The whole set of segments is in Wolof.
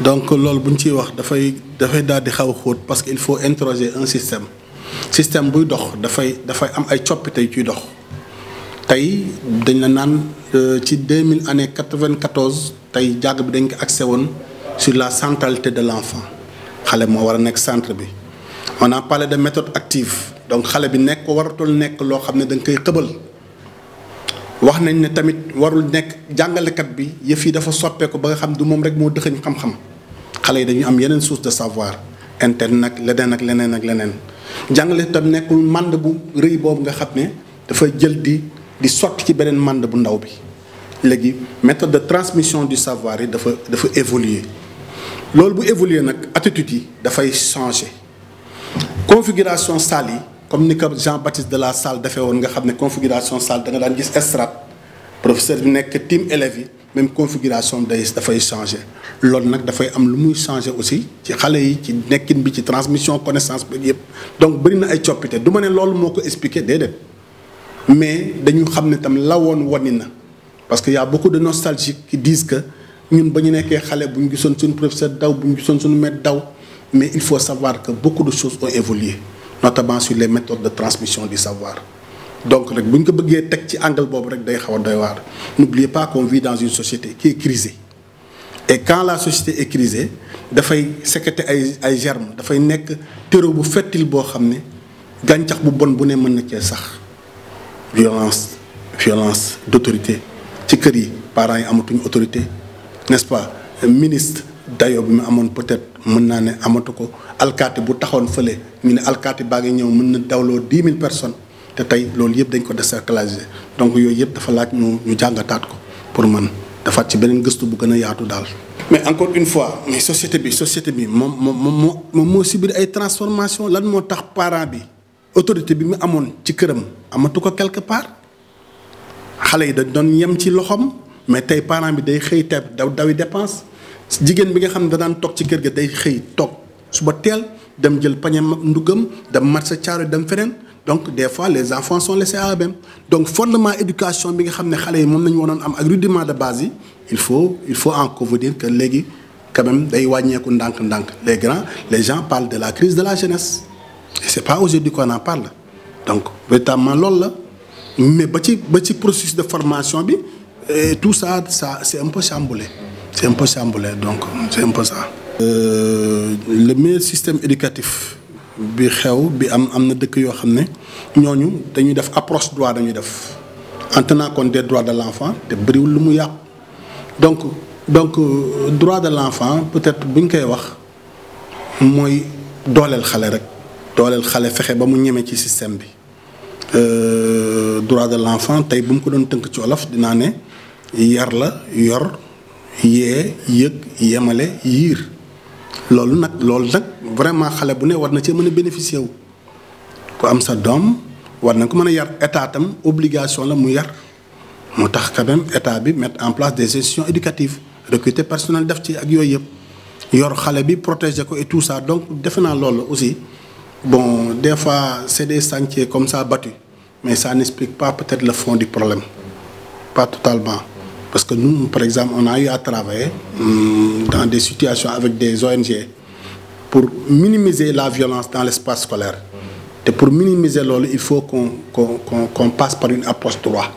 donc loolu bu ñu ciy wax dafay daal di xaw a xóot parce que il faut interroger un système buy dox dafay am ay coppite yu ciy dox tey dañ la naan ci 2000 année 94 tey jàng bi dañ ko accès woon sur la centralité de l'enfant xale moo war a nekk centre bi on a parlé de méthode active donc xale bi nekk ko waratul nekk loo xam ne da nga koy xëbal wax nañ ne tamit warul nekk jàngalekat bi yëf yi dafa soppeeku ba nga xam du moom rek moo dëxëñ xam-xam xale yi dañu am yeneen source de savoir interne ak leneen ak leneen jàngale tam nekkul mànd bu rëy boobu nga xam ne dafa jël di sotti ci beneen mànd bu ndaw bi léegi méthode de transmission du savoir yi dafa évoluer loolu bu évoluer nag attitude yi dafay changer configuration salle yi comme ni ko Jean-Baptiste de la Salle defee woon nga xam ne configuration salle da nga daan gis estrade professeur bi nekk team élèves yi même configuration dafay changer loolu nag dafay am lu muy changer aussi ci xale yi ci nekkin bi ci transmission connaissance bi yëpp donc bëri na ay coppite du ma ne loolu moo ko expliquer déedéet mais dañu xam ne tam lawoon wani na parce que y a beaucoup de nostalgiques qui disent que ñun ba ñu nekkee xale bu ñu gisoon suñu professeur daw bu ñu gisoon suñu maître daw mais il faut savoir que beaucoup de choses ont évolué notamment sur les méthodes de transmission du savoir donc rek bu ñu ko bëggee teg ci angle boobu rek day xaw a doy waar n'oubliez pas qu'on vit dans une société qui est crisée et quand la société est crisée dafay sécréter ay germes dafay nekk terreau bu fertile boo xam ne gàncax bu bon bu ne mën na cee sax violence d'autorité ci kër yi parents yi amatuñu autorité n'est-ce pas ministre dayo bi mu amoon peut-être mën naa ne amatu ko alkaati bu taxoon fële ñu ne alkaati baa ngi ñëw mën na dawloo 10 000 personnes te tey loolu yëpp dañ ko décentraliser donc yooyu yëpp dafa laaj ñu jàngataat ko pour man dafaat ci beneen gëstu bu gën a yaatu daal. mais encore une fois mais société bi moom moo subir ay transformation lan moo tax parent bi autorité bi mu amoon ci këram amatu ko quelque part xale yi dañ doon yem ci loxoom mais tey parent bi day xëy teeb dawi dépense jigéen bi nga xam ne da daan toog ci kër ga day xëy toog suba teel dem jël pañe ndugam dem marché caaro dem feneen donc des fois les enfants sont laissés à eux-mêmes donc fondement éducation bi nga xam ne xale yi moom nañu waroon am ak rudiment de base yi il faut en convenir que léegi quand même day wàññeeku ndànk-ndànk les gens parlent de la crise de la jeunesse et c'est pas aujourd'hui qu'on en parle donc véritablement loolu la mais ba ci processus de formation bi tout ça c'est un peu chamboulé donc c'est un peu ça. Le meilleur système éducatif bi am na dëkk yoo xam ne ñooñu dañuy def approche droit dañuy def en tenant compte des droits de l'enfant te bëriwul lu mu yàqu donc droit de l'enfant peut-être bu ñu koy wax mooy dooleel xale fexe ba mu ñeme ci système bi droit de l'enfant tey bu mu ko doon tënk ci wolof dinaa ne yar la yor yee yëg yemale yiir loolu nag vraiment xale bu ne war na cee mën a bénéficier wu ku am sa doom war na ko mën a yar état tam obligation la mu yar moo tax quand même état bi mettre en place des institutions éducatives recruter personnel def ci ak yooyu yëpp yor xale bi protéger ko et tout ça donc defe naa loolu aussi bon des fois c'est des chantiers comme ça battus mais ça n'explique pas peut-être le fond du problème pas totalement. Parce que nous, par exemple, on a eu à travailler dans des situations avec des ONG pour minimiser la violence dans l'espace scolaire. Et pour minimiser loolu, il faut qu'on passe par une approche droit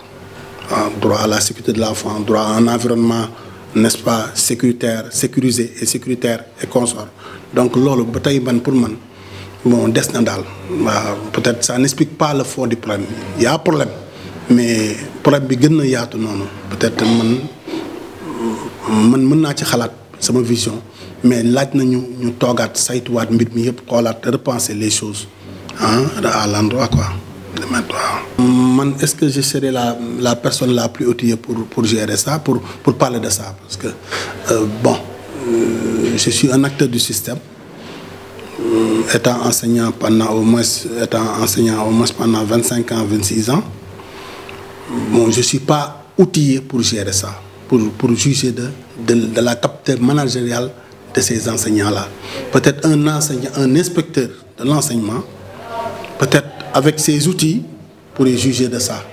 à la sécurité de l'enfant, droit à un environnement, n'est-ce pas, sécurisé et sécuritaire et consort. Donc loolu ba tey pour man bon des na daal waaw peut-être ça n'explique pas le fond du problème. Il y a un problème. mais problème bi gën na yaatu noonu peut-être man mën naa ci xalaat sama vision mais laaj na ñu toogaat saytuwaat mbir mi yëpp xoolaat repenser les choses à l'endroit quoi. man est-ce que je serai la personne la plus outillée pour gérer ça pour parler de ça parce que je suis un acteur du système étant enseignant au moins pendant 25 ans 26 ans. Bon, je ne suis pas outillé pour gérer ça, pour juger de la capacité managériale de ces enseignants-là. Peut-être un enseignant, un inspecteur de l'enseignement, peut-être avec ses outils, pourrait juger de ça.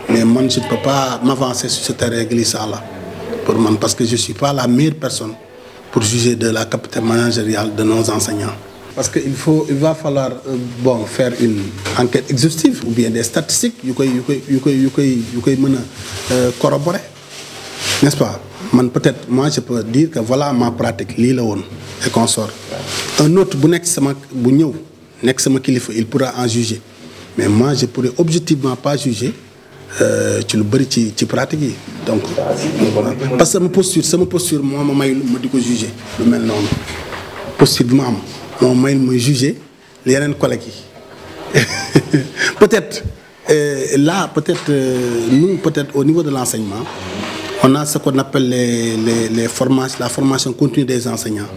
Mais moi, je ne peux pas m'avancer sur ce terrain glissant-là, parce que je ne suis pas la meilleure personne pour juger de la capacité managériale de nos enseignants. Parce qu'il va falloir faire une enquête exhaustive ou bien des statistiques yu koy mën a corroborer, n'est-ce pas? Peut-être moi je peux dire que voilà ma pratique lii la woon et consort. Un autre bu ñëw nekk sama kilifa il pourra en juger, mais moi je pourrais objectivement pas juger ci lu bëri ci pratique yi. Donc parce que sama posture moo ma mayul ma di ko juger lu mel noonu. Posture bi ma am moo mayul muy juger yeneen collègues yi peut-être là nous peut-être au niveau de l'enseignement on a ce qu'on appelle les formations, la formation continue des enseignants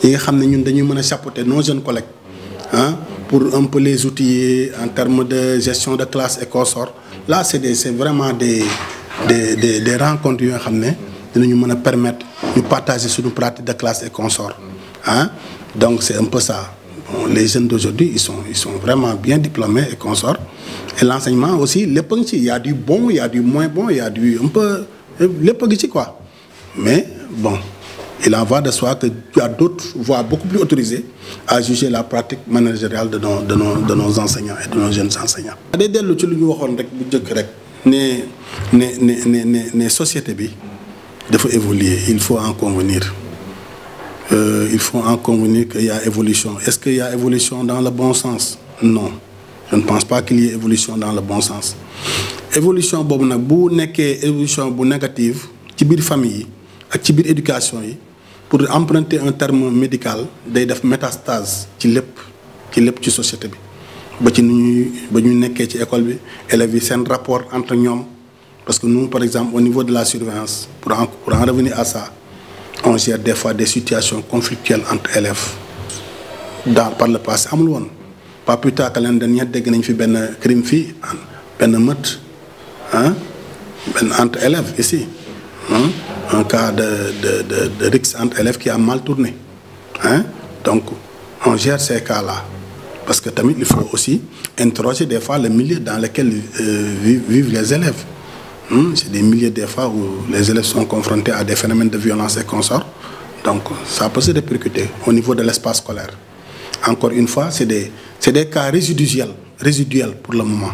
yi nga xam ne ñun dañuy mën a chapeauter nos jeunes collègues pour un peu les outiller en termes de gestion de classe et consorts. Là c'est vraiment des rencontres yoo xam ne dinañu mën a permettre ñu partager suñu pratique de classe et consorts. Donc c'est un peu ça. Bon, les jeunes d'aujourd'hui ils sont vraiment bien diplômés et consorts, et l'enseignement aussi lépp a ngi ci, il y a du bon, il y a du moins bon, il y a du un peu lépp a ngi ci quoi. Mais bon, il en va de soi que il y a d'autres voies beaucoup plus autorisées à juger la pratique managériale de nos enseignants et de nos jeunes enseignants. day dellu ci lu ñu waxoon rek bu njëkk rek ne société bi dafa évoluer, il faut en convenir. Il faut en convenir qu'il y a évolution. Est-ce qu'il y a évolution dans le bon sens? Non, je ne pense pas qu'il y ait évolution dans le bon sens. Évolution boobu nag bu nekkee évolution bu négative ci biir famille yi ak ci biir éducation yi, pour emprunter un terme médical day def métastase ci lépp ci société bi, ba ñu nekkee ci école bi élèves yi seen rapport entre ñoom. Parce que nous par exemple au niveau de la surveillance, pour en revenir à ça, on gère des fois des situations conflictuelles entre élèves. Par le passé amul woon, pas plus tard que l'année dernière dégg nañ fi benn crime fii, benn meurtre benn entre élèves ici, un cas de rixe entre élèves qui a mal tourné. Donc on gère ces cas-là parce que tamit il faut aussi interroger des fois le milieu dans lequel vivent les élèves. C'est des milieux des fois où les élèves sont confrontés à des phénomènes de violence et consorts. Donc ça peut se répercuter au niveau de l'espace scolaire. Encore une fois, c'est des cas résiduels pour le moment,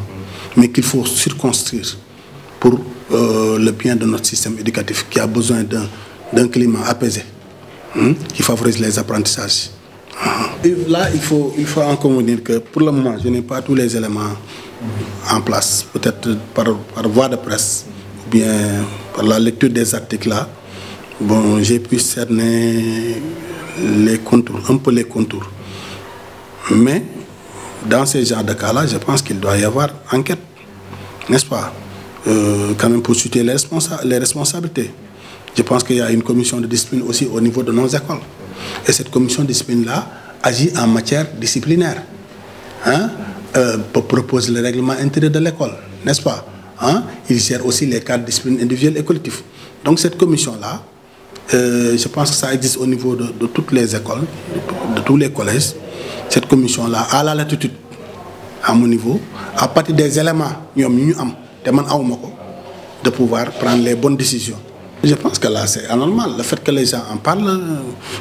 mais qu'il faut circonscrire pour le bien de notre système éducatif qui a besoin d'un climat apaisé qui favorise les apprentissages. Et là, il faut en convenir que pour le moment, je n'ai pas tous les éléments en place. Peut-être par voie de presse ou bien par la lecture des articles là, bon, j'ai pu cerner les contours, un peu les contours. Mais dans ces genres de cas-là, je pense qu'il doit y avoir enquête, n'est-ce pas? Quand même pour situer les responsabilités. Je pense qu'il y a une commission de discipline aussi au niveau de nos écoles. Et cette commission de discipline-là agit en matière disciplinaire. Pour proposer le règlement intérieur de l'école, n'est-ce pas? Il gère aussi les cas de discipline individuelle et collectif. Donc cette commission-là, je pense que ça existe au niveau de toutes les écoles, de tous les collèges. Cette commission-là a la latitude, à mon niveau, à partir des éléments de pouvoir prendre les bonnes décisions. Je pense que là, c'est anormal. Le fait que les gens en parlent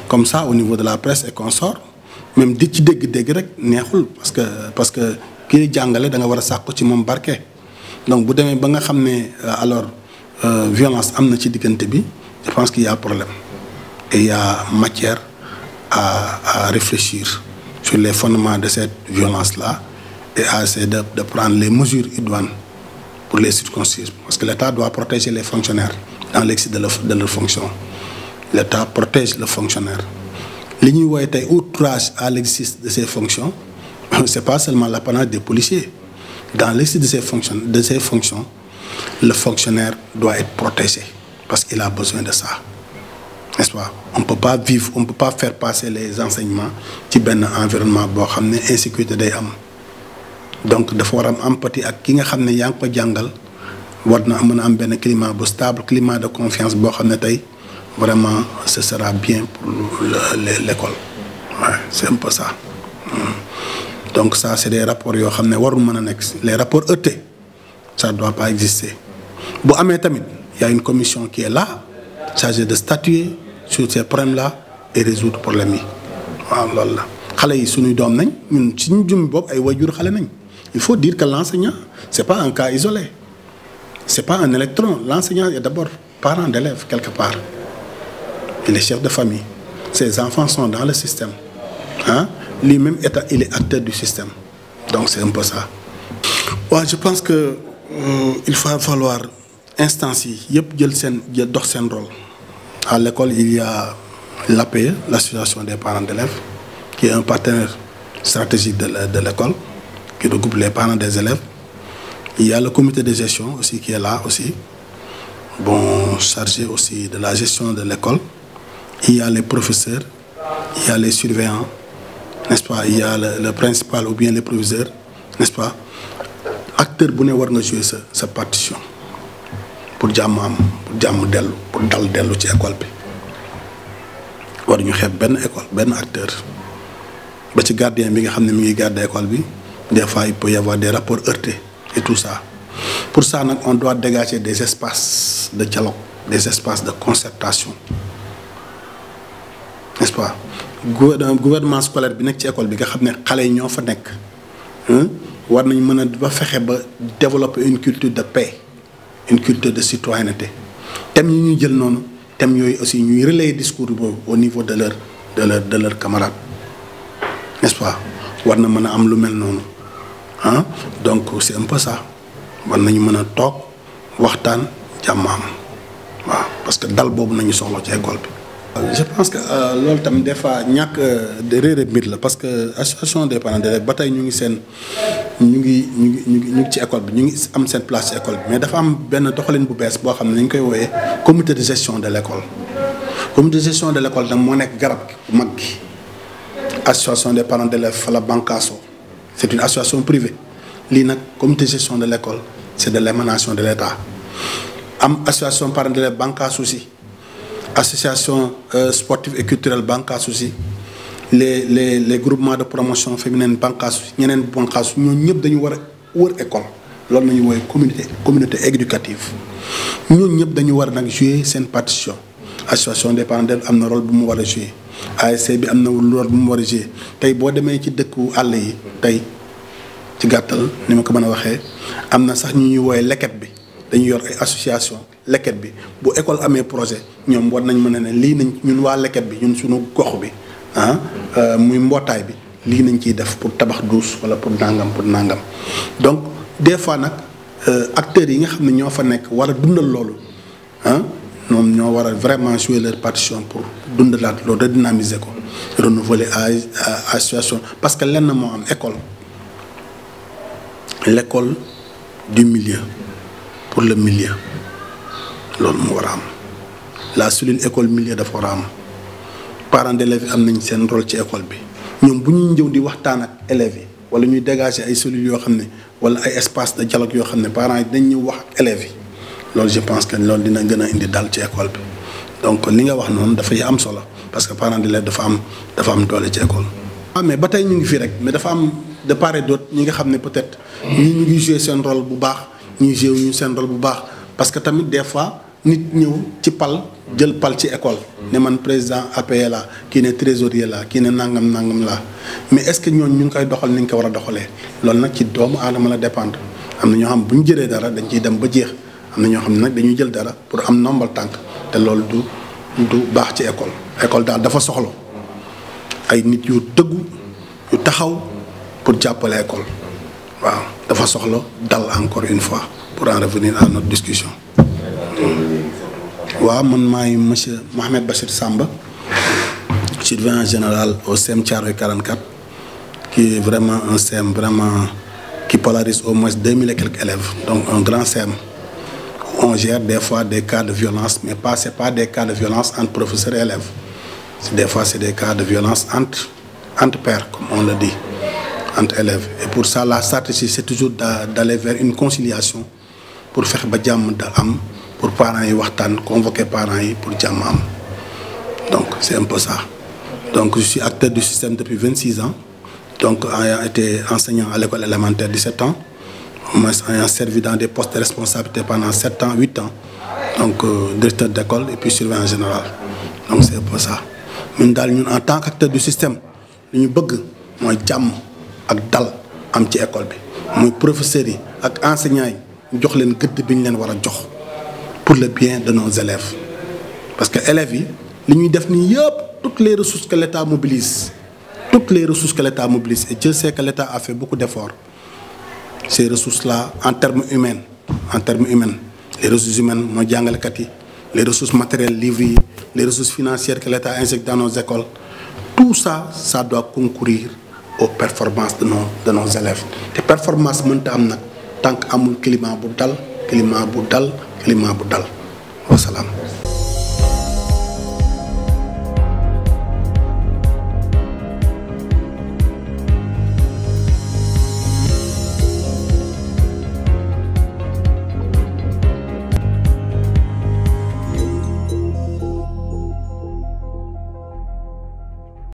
comme ça au niveau de la presse et consorts, même di ci dégg rek neexul parce que kii jàngale da nga war a sàkku ci moom barke. Donc bu demee ba nga xam ne alors violence am na ci diggante bi, je pense qu'il y a problème et il y a matière à réfléchir sur les fondements de cette violence-là et à essayer de prendre les mesures idoines pour les circonscrire, parce que l'État doit protéger les fonctionnaires dans l'exercice de leur fonction. L'État protège le fonctionnaire. Li ñuy woowee tey outrage à l'exercice de ses fonctions, c'est pas seulement l'apanage des policiers. Dans l'exercice de ses fonctions, le fonctionnaire doit être protégé parce qu'il a besoin de ça, n'est-ce pas? On peut pas faire passer les enseignements ci benn environnement boo xam ne insécurité day am. Donc dafa war am empathie ak ki nga xam ne yaa ngi ko jàngal, war na mën a am benn climat bu stable, climat de confiance boo xam ne tey vraiment ce sera bien pour l'école. Ouais, c'est un peu ça. Donc ça c'est des rapports yoo xam ne warul mën a nekk, les rapports heurtés, ça doit pas exister. Bu amee tamit, il y a une commission qui est là, chargée de statuer sur ces problèmes-là et résoudre problème yi waaw loolu la xale yi suñuy doom nañ ñun suñu jëm bopp ay waajur xale nañ il faut dire que l'enseignant c'est pas un cas isolé c'est pas un électron l'enseignant est d'abord parent d'élève quelque part il est chef de famille ses enfants sont dans le système ah lui-même état il est acteur du système donc c'est un peu ça waaw je pense que il va falloir instance yi yëpp jël dox seen rôle à l'école il y a l'APE l'association des parents d'élèves qui est un partenaire stratégique de l'école qui regroupe les parents des élèves il y a le comité de gestion aussi qui est là aussi bon chargé aussi de la gestion de l'école il y a les professeurs il y a les surveillants n'est-ce pas il y a le principal ou bien les proviseurs n'est-ce pas acteur bu ne war nga jouer sa partition pour jàmm am pour jàmm dellu pour dal dellu ci école bi war ñu xeeb benn école benn acteur ba ci gardien bi nga xam ne mi ngi garder école bi des fois il peut y avoir des rapports heurtés et tout ça pour ça nag on doit dégager des espaces de dialogue des espaces de concertation n'est-ce pas gouvernement scolaire bi nekk ci école bi nga xam ne xale yi ñoo fa nekk war nañ mën a ba fexe ba développer une culture de paix une culture de citoyenneté thèmes yi ñuy jël noonu thèmes yooyu aussi ñuy relayer discours boobu au niveau de leurs camarades n'est-ce pas war na mën a am lu mel noonu donc c'est un peu ça war nañu mën a toog waxtaan jàmm am waaw parce que dal boobu nañu soxla ci école bi. je pense que loolu tam des fois ñàkk de réere mbir la parce que association des parents d'élèves ba tey ñu ngi ci école bi ñu ngi am seen place ci école bi mais dafa am benn doxalin bu bees boo xam ne dañ koy wooyee comité de gestion de l'école comité de gestion de l'école nag moo nekk garab gi bu mag gi association des parents d'élèves fa la Bancasso c'est une association privée lii nag comité de gestion de l'école c'est de l'émanation de l'État am association parents d'élèves Bancasso aussi association sportive et culturelle Bancasso aussi les groupements de promotion féminine Bancasso ñeneen Bancasso ñooñu ñëpp dañu war a wër école loolu nañu woowee communauté éducative ñooñu ñëpp dañu war a nag jouer seen partition association des parents d'élèves am na rôle bu mu war a jouer ASC bi am na rôle bu mu war a jouer tey boo demee ci dëkku àll yi tey ci gàttal ni ma ko mën a waxee am na sax ñu ñuy woowee leket bi dañu yor ay association leket bi bu école amee projet ñoom war nañ mën a ne lii nañ ñun waa leket bi ñun suñu gox bi muy mbootaay bi lii nañ ciy def pour tabax douche wala pour nangam donc des fois nag acteurs yi nga xam ne ñoo fa nekk war a dundal loolu ñoom ñoo war a vraiment jouer leur partition pour dundalaat loolu redynamiser ko renouveler à situation parce que lenn moo am l'école du milieu pour le milieu loolu mu war a am la cellule école milieu dafa war a am parents d'élèves yi am nañ seen rôle ci école bi ñoom bu ñuy ñëw di waxtaan ak élèves yi wala ñuy dégager ay cellules yoo xam ne wala ay espace de dialogue yoo xam ne parents yi dañ ñëw wax ak élèves yi loolu je pense que loolu dina gën a indi dal ci école bi donc li nga wax noonu dafay am solo parce que parents d'élèves dafa am doole ci école. mais ba tey ñu ngi fii rek mais dafa am de part et d'autre ñi nga xam ne peut-être ñii ñu ngi jouer seen rôle bu baax ñii jouer ñu seen rôle bu baax parce que tamit des fois nit ñëw ci jël pal ci école ne man président APE la kii ne trésorier la kii ne nangam la mais est-ce que ñooñu ñu ngi koy doxal ni ñu ko war a doxalee loolu nag ci doomu aadama la dépendre am na ñoo xam bu ñu jëlee dara dañ ciy dem ba jeex am na ñoo xam ne nag dañuy jël dara pour am nombal tànk te loolu du baax ci école daal dafa soxla ay nit yu dëggu yu taxaw pour jàppale école waaw dafa soxla dal encore une fois pour en revenir à notre discussion. waaw man maay monsieur Mohamed Bachir Samba surveillant général au CEM Thiaroye 44 qui est vraiment un CEM vraiment qui polarise au moins 2000 et quelques élèves donc un grand CEM. On gère des fois des cas de violence mais c'est pas des cas de violence entre professeurs et élèves des fois c'est des cas de violence entre pairs comme on le dit entre élèves et pour ça la stratégie c'est toujours d'aller vers une conciliation pour fexe ba jàmm da am pour parents yi waxtaan convoquer parents yi pour jàmm am donc c'est un peu ça donc je suis acteur du système depuis 26 ans donc ayant été enseignant à l'école élémentaire 17 ans moi ayant servi dans des postes de responsabilité pendant 7 ans 8 ans donc directeur d'école et puis surveillant général donc c'est un peu ça ñun daal ñun en tant qu'acteur du système li ñu bëgg mooy jàmm ak dal am ci école bi muy professeurs yi ak enseignants yi ñu jox leen gëdd bi ñu leen war a jox pour le bien de nos élèves. parce que élèves yi li ñuy def nii yëpp toutes les ressources que l'État mobilise et Dieu sait que l'État a fait beaucoup d'efforts. Ces ressources-là en termes humains les ressources humaines mooy jàngalekat yi les ressources matérielles livres yi les ressources financières que l'État injecte dans nos écoles, tout ça doit concourir aux performances de nos élèves. te performance mënta am nag tant que amul climat bu dal wasalaam.